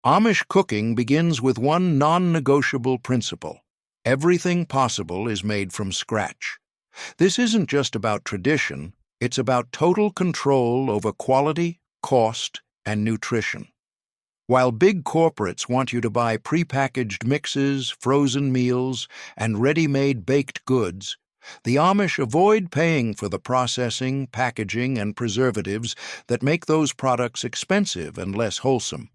Amish cooking begins with one non-negotiable principle. Everything possible is made from scratch. This isn't just about tradition, it's about total control over quality, cost, and nutrition. While big corporates want you to buy prepackaged mixes, frozen meals, and ready-made baked goods, the Amish avoid paying for the processing, packaging, and preservatives that make those products expensive and less wholesome.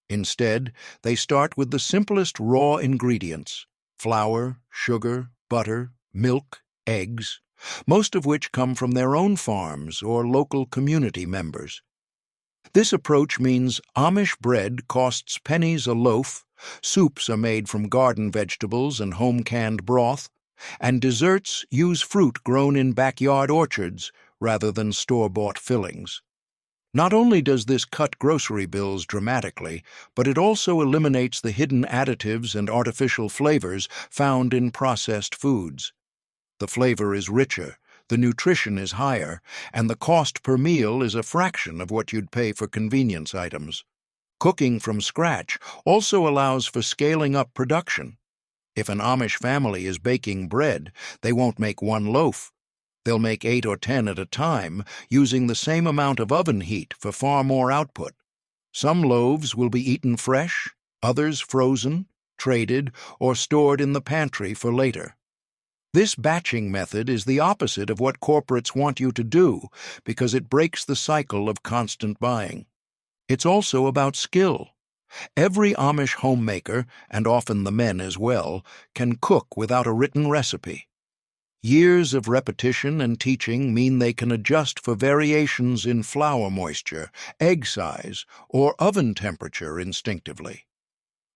Instead, they start with the simplest raw ingredients: flour, sugar, butter, milk, eggs, most of which come from their own farms or local community members. This approach means Amish bread costs pennies a loaf, soups are made from garden vegetables and home-canned broth, and desserts use fruit grown in backyard orchards rather than store-bought fillings. Not only does this cut grocery bills dramatically, but it also eliminates the hidden additives and artificial flavors found in processed foods. The flavor is richer, the nutrition is higher, and the cost per meal is a fraction of what you'd pay for convenience items. Cooking from scratch also allows for scaling up production. If an Amish family is baking bread, they won't make one loaf. They'll make 8 or 10 at a time, using the same amount of oven heat for far more output. Some loaves will be eaten fresh, others frozen, traded, or stored in the pantry for later. This batching method is the opposite of what corporates want you to do because it breaks the cycle of constant buying. It's also about skill. Every Amish homemaker, and often the men as well, can cook without a written recipe. Years of repetition and teaching mean they can adjust for variations in flour moisture, egg size, or oven temperature instinctively.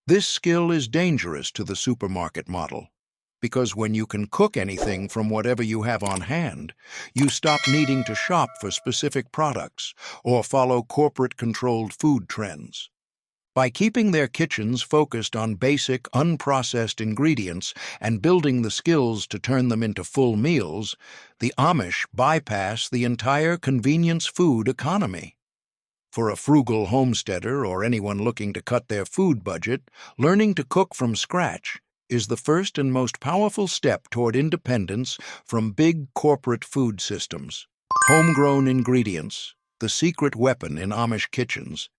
This skill is dangerous to the supermarket model, because when you can cook anything from whatever you have on hand, you stop needing to shop for specific products or follow corporate-controlled food trends. By keeping their kitchens focused on basic, unprocessed ingredients and building the skills to turn them into full meals, the Amish bypass the entire convenience food economy. For a frugal homesteader or anyone looking to cut their food budget, learning to cook from scratch is the first and most powerful step toward independence from big corporate food systems. Homegrown ingredients, the secret weapon in Amish kitchens.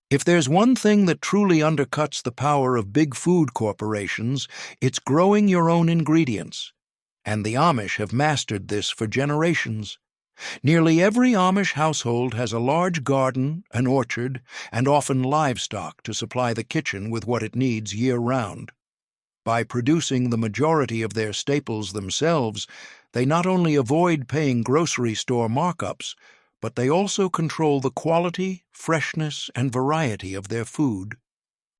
If there's one thing that truly undercuts the power of big food corporations, it's growing your own ingredients. And the Amish have mastered this for generations. Nearly every Amish household has a large garden, an orchard, and often livestock to supply the kitchen with what it needs year-round. By producing the majority of their staples themselves, they not only avoid paying grocery store markups, but they also control the quality, freshness, and variety of their food.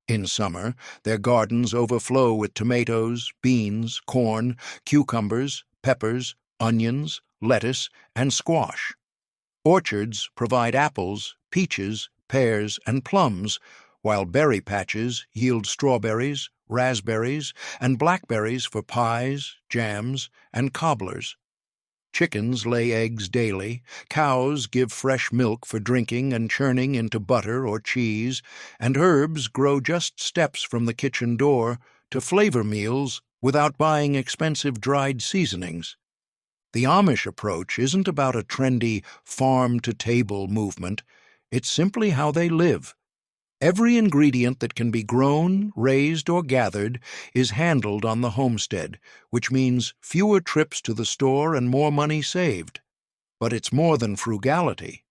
In summer, their gardens overflow with tomatoes, beans, corn, cucumbers, peppers, onions, lettuce, and squash. Orchards provide apples, peaches, pears, and plums, while berry patches yield strawberries, raspberries, and blackberries for pies, jams, and cobblers. Chickens lay eggs daily, cows give fresh milk for drinking and churning into butter or cheese, and herbs grow just steps from the kitchen door to flavor meals without buying expensive dried seasonings. The Amish approach isn't about a trendy farm-to-table movement. It's simply how they live. Every ingredient that can be grown, raised, or gathered is handled on the homestead, which means fewer trips to the store and more money saved. But it's more than frugality.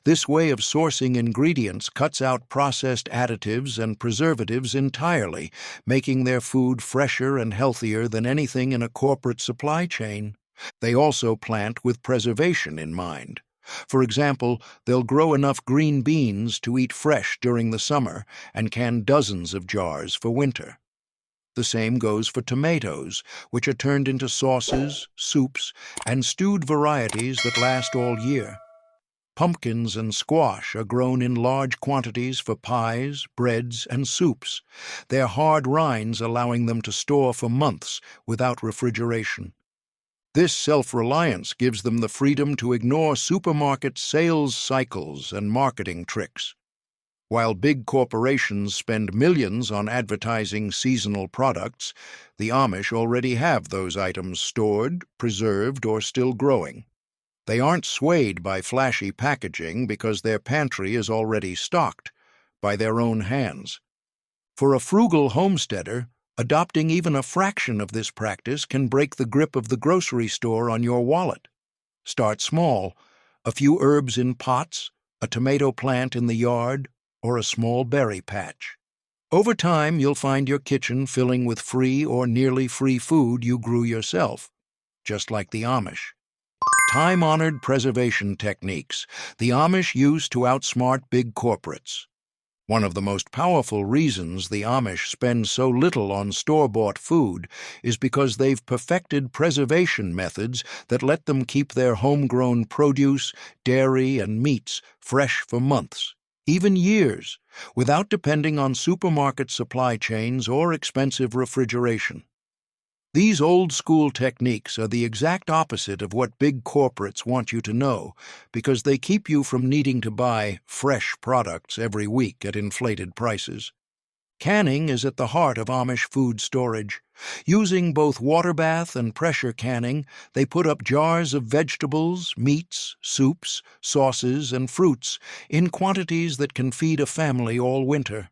This way of sourcing ingredients cuts out processed additives and preservatives entirely, making their food fresher and healthier than anything in a corporate supply chain. They also plant with preservation in mind. For example, they'll grow enough green beans to eat fresh during the summer and can dozens of jars for winter. The same goes for tomatoes, which are turned into sauces, soups, and stewed varieties that last all year. Pumpkins and squash are grown in large quantities for pies, breads, and soups, their hard rinds allowing them to store for months without refrigeration. This self-reliance gives them the freedom to ignore supermarket sales cycles and marketing tricks. While big corporations spend millions on advertising seasonal products, the Amish already have those items stored, preserved, or still growing. They aren't swayed by flashy packaging because their pantry is already stocked by their own hands. For a frugal homesteader, adopting even a fraction of this practice can break the grip of the grocery store on your wallet. Start small, a few herbs in pots, a tomato plant in the yard, or a small berry patch. Over time, you'll find your kitchen filling with free or nearly free food you grew yourself, just like the Amish. Time-honored preservation techniques the Amish use to outsmart big corporates. One of the most powerful reasons the Amish spend so little on store-bought food is because they've perfected preservation methods that let them keep their homegrown produce, dairy, and meats fresh for months, even years, without depending on supermarket supply chains or expensive refrigeration. These old-school techniques are the exact opposite of what big corporates want you to know, because they keep you from needing to buy fresh products every week at inflated prices. Canning is at the heart of Amish food storage. Using both water bath and pressure canning, they put up jars of vegetables, meats, soups, sauces, and fruits in quantities that can feed a family all winter.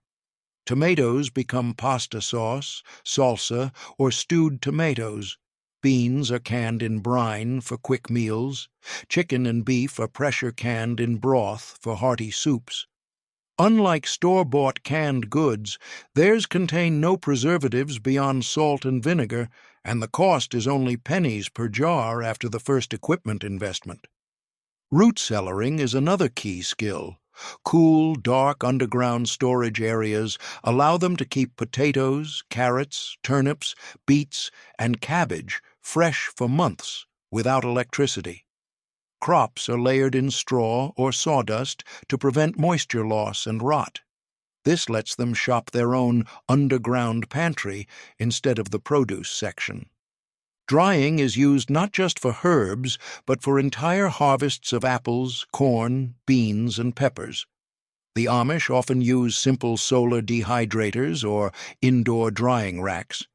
Tomatoes become pasta sauce, salsa, or stewed tomatoes. Beans are canned in brine for quick meals. Chicken and beef are pressure canned in broth for hearty soups. Unlike store-bought canned goods, theirs contain no preservatives beyond salt and vinegar, and the cost is only pennies per jar after the first equipment investment. Root cellaring is another key skill. Cool, dark underground storage areas allow them to keep potatoes, carrots, turnips, beets, and cabbage fresh for months without electricity. Crops are layered in straw or sawdust to prevent moisture loss and rot. This lets them shop their own underground pantry instead of the produce section. Drying is used not just for herbs, but for entire harvests of apples, corn, beans, and peppers. The Amish often use simple solar dehydrators or indoor drying racks.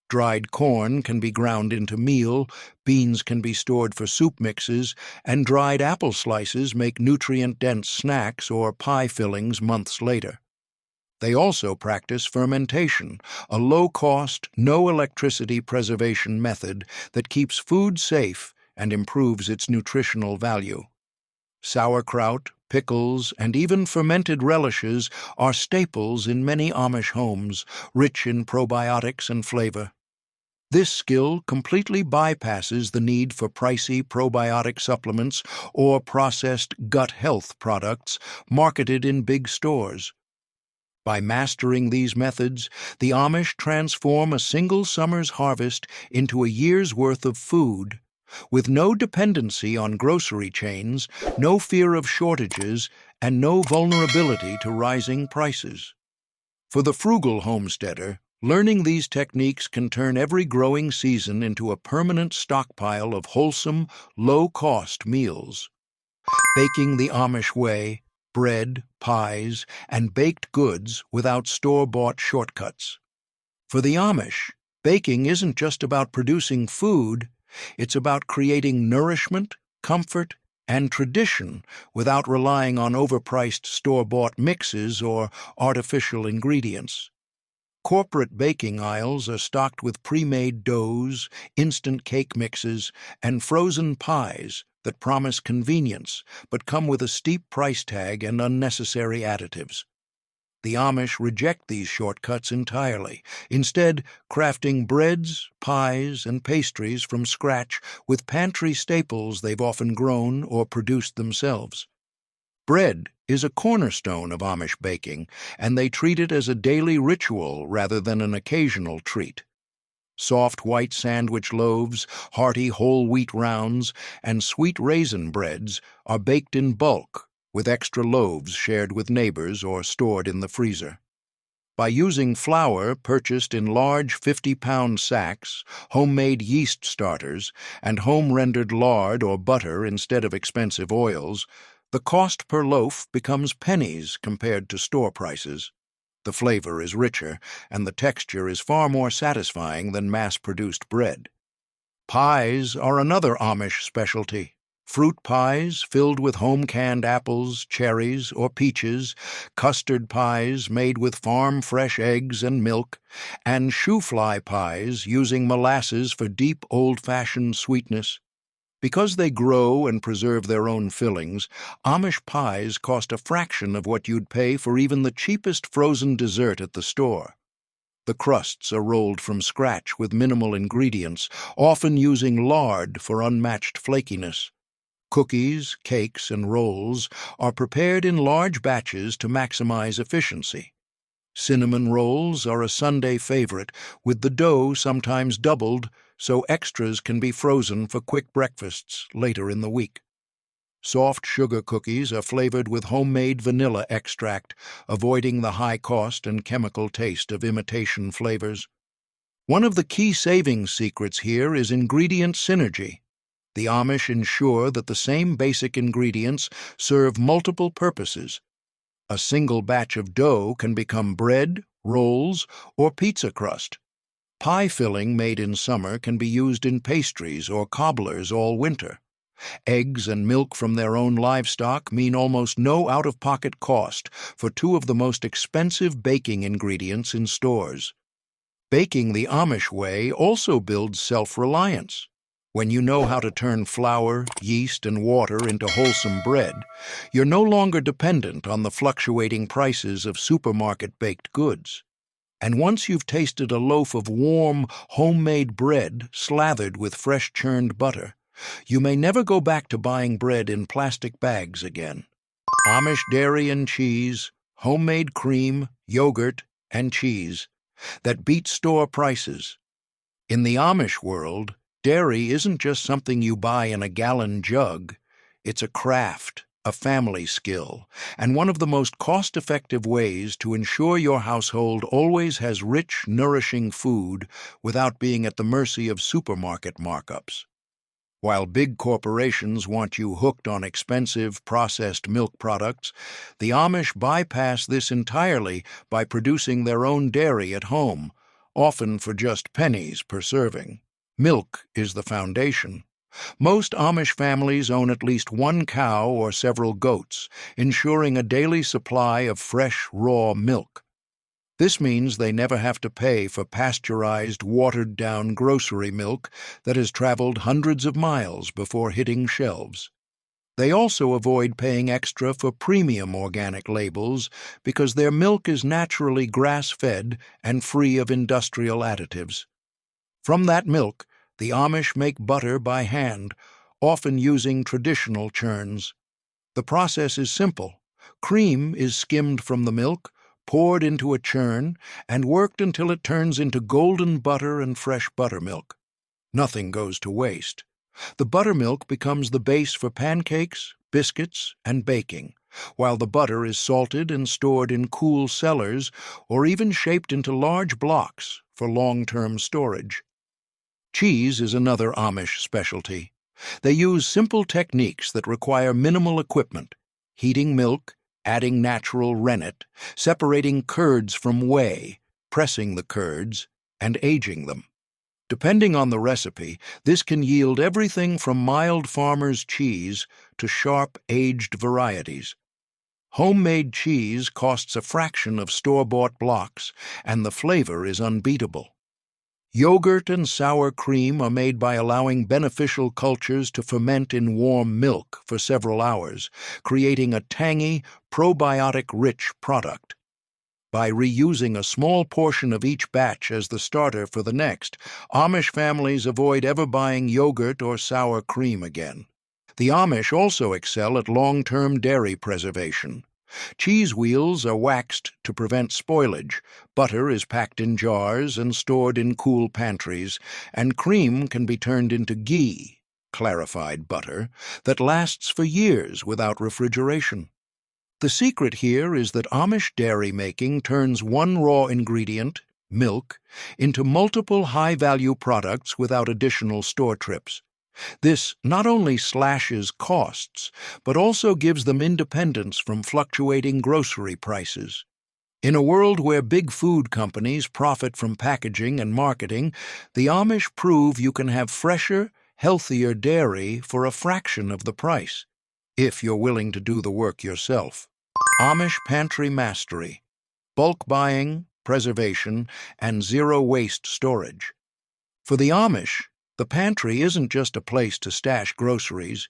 Dried corn can be ground into meal, beans can be stored for soup mixes, and dried apple slices make nutrient-dense snacks or pie fillings months later. They also practice fermentation, a low-cost, no-electricity preservation method that keeps food safe and improves its nutritional value. Sauerkraut, pickles, and even fermented relishes are staples in many Amish homes, rich in probiotics and flavor. This skill completely bypasses the need for pricey probiotic supplements or processed gut health products marketed in big stores. By mastering these methods, the Amish transform a single summer's harvest into a year's worth of food, with no dependency on grocery chains, no fear of shortages, and no vulnerability to rising prices. For the frugal homesteader, learning these techniques can turn every growing season into a permanent stockpile of wholesome, low-cost meals. Baking the Amish way, bread, pies, and baked goods without store-bought shortcuts. For the Amish, baking isn't just about producing food, it's about creating nourishment, comfort, and tradition without relying on overpriced store-bought mixes or artificial ingredients. Corporate baking aisles are stocked with pre-made doughs, instant cake mixes, and frozen pies that promise convenience but come with a steep price tag and unnecessary additives. The Amish reject these shortcuts entirely, instead crafting breads, pies, and pastries from scratch with pantry staples they've often grown or produced themselves. Bread is a cornerstone of Amish baking, and they treat it as a daily ritual rather than an occasional treat. Soft white sandwich loaves, hearty whole wheat rounds, and sweet raisin breads are baked in bulk, with extra loaves shared with neighbors or stored in the freezer. By using flour purchased in large 50-pound sacks, homemade yeast starters, and home-rendered lard or butter instead of expensive oils, The cost per loaf becomes pennies compared to store prices. The flavor is richer, and the texture is far more satisfying than mass-produced bread. Pies are another Amish specialty. Fruit pies filled with home-canned apples, cherries, or peaches, custard pies made with farm-fresh eggs and milk, and shoe-fly pies using molasses for deep old-fashioned sweetness. Because they grow and preserve their own fillings, Amish pies cost a fraction of what you'd pay for even the cheapest frozen dessert at the store. The crusts are rolled from scratch with minimal ingredients, often using lard for unmatched flakiness. Cookies, cakes, and rolls are prepared in large batches to maximize efficiency. Cinnamon rolls are a Sunday favorite, with the dough sometimes doubled so extras can be frozen for quick breakfasts later in the week. Soft sugar cookies are flavored with homemade vanilla extract, avoiding the high cost and chemical taste of imitation flavors. One of the key savings secrets here is ingredient synergy. The Amish ensure that the same basic ingredients serve multiple purposes. A single batch of dough can become bread, rolls, or pizza crust. Pie filling made in summer can be used in pastries or cobblers all winter. Eggs and milk from their own livestock mean almost no out-of-pocket cost for two of the most expensive baking ingredients in stores. Baking the Amish way also builds self-reliance. When you know how to turn flour, yeast, and water into wholesome bread, you're no longer dependent on the fluctuating prices of supermarket baked goods. And once you've tasted a loaf of warm, homemade bread slathered with fresh churned butter, you may never go back to buying bread in plastic bags again. Amish dairy and cheese, homemade cream, yogurt, and cheese that beat store prices. In the Amish world, dairy isn't just something you buy in a gallon jug. It's a craft, a family skill, and one of the most cost-effective ways to ensure your household always has rich, nourishing food without being at the mercy of supermarket markups. While big corporations want you hooked on expensive, processed milk products, the Amish bypass this entirely by producing their own dairy at home, often for just pennies per serving. Milk is the foundation. Most Amish families own at least one cow or several goats, ensuring a daily supply of fresh, raw milk. This means they never have to pay for pasteurized, watered-down grocery milk that has traveled hundreds of miles before hitting shelves. They also avoid paying extra for premium organic labels because their milk is naturally grass-fed and free of industrial additives. From that milk, the Amish make butter by hand, often using traditional churns. The process is simple. Cream is skimmed from the milk, poured into a churn, and worked until it turns into golden butter and fresh buttermilk. Nothing goes to waste. The buttermilk becomes the base for pancakes, biscuits, and baking, while the butter is salted and stored in cool cellars or even shaped into large blocks for long-term storage. Cheese is another Amish specialty. They use simple techniques that require minimal equipment: heating milk, adding natural rennet, separating curds from whey, pressing the curds, and aging them. Depending on the recipe, this can yield everything from mild farmer's cheese to sharp, aged varieties. Homemade cheese costs a fraction of store-bought blocks, and the flavor is unbeatable. Yogurt and sour cream are made by allowing beneficial cultures to ferment in warm milk for several hours, creating a tangy, probiotic-rich product. By reusing a small portion of each batch as the starter for the next, Amish families avoid ever buying yogurt or sour cream again. The Amish also excel at long-term dairy preservation. Cheese wheels are waxed to prevent spoilage, butter is packed in jars and stored in cool pantries, and cream can be turned into ghee, clarified butter, that lasts for years without refrigeration. The secret here is that Amish dairy making turns one raw ingredient, milk, into multiple high-value products without additional store trips. This not only slashes costs, but also gives them independence from fluctuating grocery prices. In a world where big food companies profit from packaging and marketing, the Amish prove you can have fresher, healthier dairy for a fraction of the price, if you're willing to do the work yourself. Amish Pantry Mastery: bulk buying, preservation, and zero-waste storage. For the Amish, the pantry isn't just a place to stash groceries.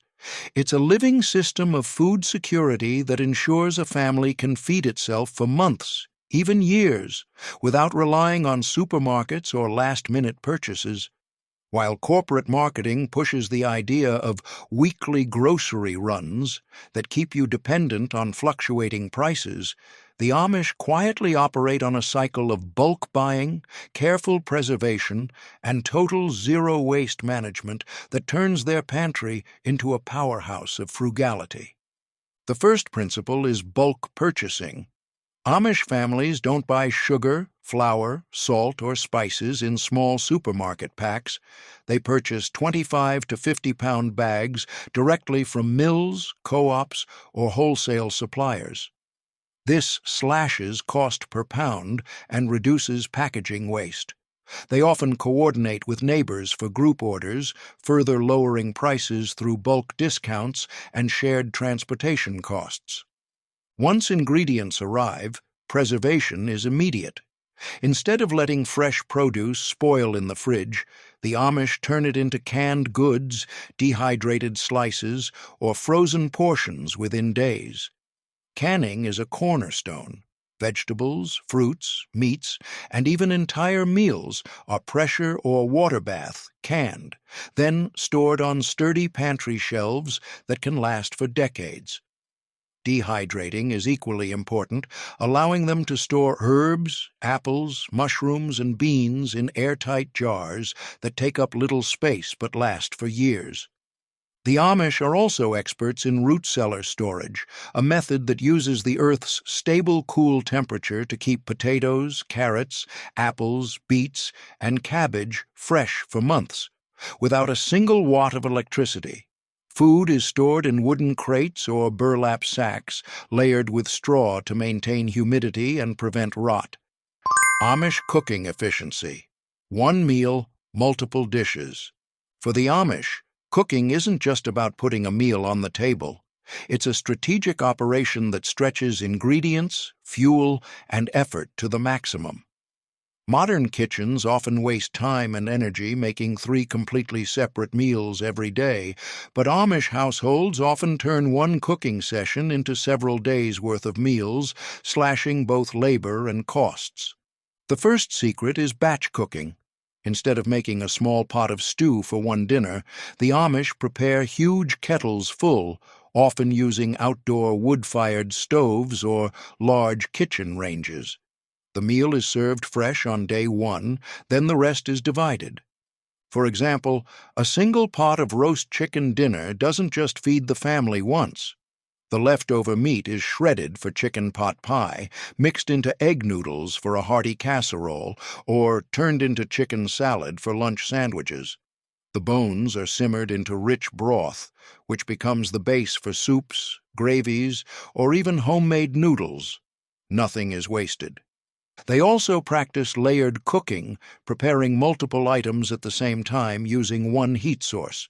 It's a living system of food security that ensures a family can feed itself for months, even years, without relying on supermarkets or last-minute purchases. While corporate marketing pushes the idea of weekly grocery runs that keep you dependent on fluctuating prices, the Amish quietly operate on a cycle of bulk buying, careful preservation, and total zero-waste management that turns their pantry into a powerhouse of frugality. The first principle is bulk purchasing. Amish families don't buy sugar, flour, salt, or spices in small supermarket packs. They purchase 25 to 50-pound bags directly from mills, co-ops, or wholesale suppliers. This slashes cost per pound and reduces packaging waste. They often coordinate with neighbors for group orders, further lowering prices through bulk discounts and shared transportation costs. Once ingredients arrive, preservation is immediate. Instead of letting fresh produce spoil in the fridge, the Amish turn it into canned goods, dehydrated slices, or frozen portions within days. Canning is a cornerstone. Vegetables, fruits, meats, and even entire meals are pressure or water bath canned, then stored on sturdy pantry shelves that can last for decades. Dehydrating is equally important, allowing them to store herbs, apples, mushrooms, and beans in airtight jars that take up little space but last for years. The Amish are also experts in root cellar storage, a method that uses the Earth's stable cool temperature to keep potatoes, carrots, apples, beets, and cabbage fresh for months, without a single watt of electricity. Food is stored in wooden crates or burlap sacks, layered with straw to maintain humidity and prevent rot. Amish cooking efficiency: one meal, multiple dishes. For the Amish, cooking isn't just about putting a meal on the table. It's a strategic operation that stretches ingredients, fuel, and effort to the maximum. Modern kitchens often waste time and energy making 3 completely separate meals every day, but Amish households often turn one cooking session into several days' worth of meals, slashing both labor and costs. The first secret is batch cooking. Instead of making a small pot of stew for one dinner, the Amish prepare huge kettles full, often using outdoor wood-fired stoves or large kitchen ranges. The meal is served fresh on day one, then the rest is divided. For example, a single pot of roast chicken dinner doesn't just feed the family once. The leftover meat is shredded for chicken pot pie, mixed into egg noodles for a hearty casserole, or turned into chicken salad for lunch sandwiches. The bones are simmered into rich broth, which becomes the base for soups, gravies, or even homemade noodles. Nothing is wasted. They also practice layered cooking, preparing multiple items at the same time using one heat source.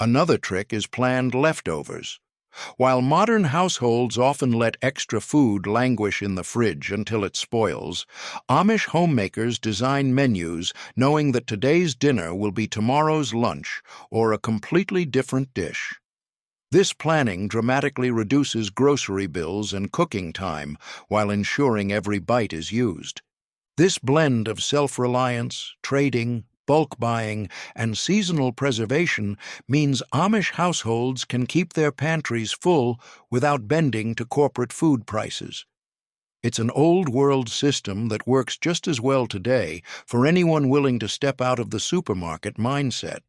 Another trick is planned leftovers. While modern households often let extra food languish in the fridge until it spoils, Amish homemakers design menus knowing that today's dinner will be tomorrow's lunch or a completely different dish. This planning dramatically reduces grocery bills and cooking time while ensuring every bite is used. This blend of self-reliance, trading, bulk buying, and seasonal preservation means Amish households can keep their pantries full without bending to corporate food prices. It's an old-world system that works just as well today for anyone willing to step out of the supermarket mindset.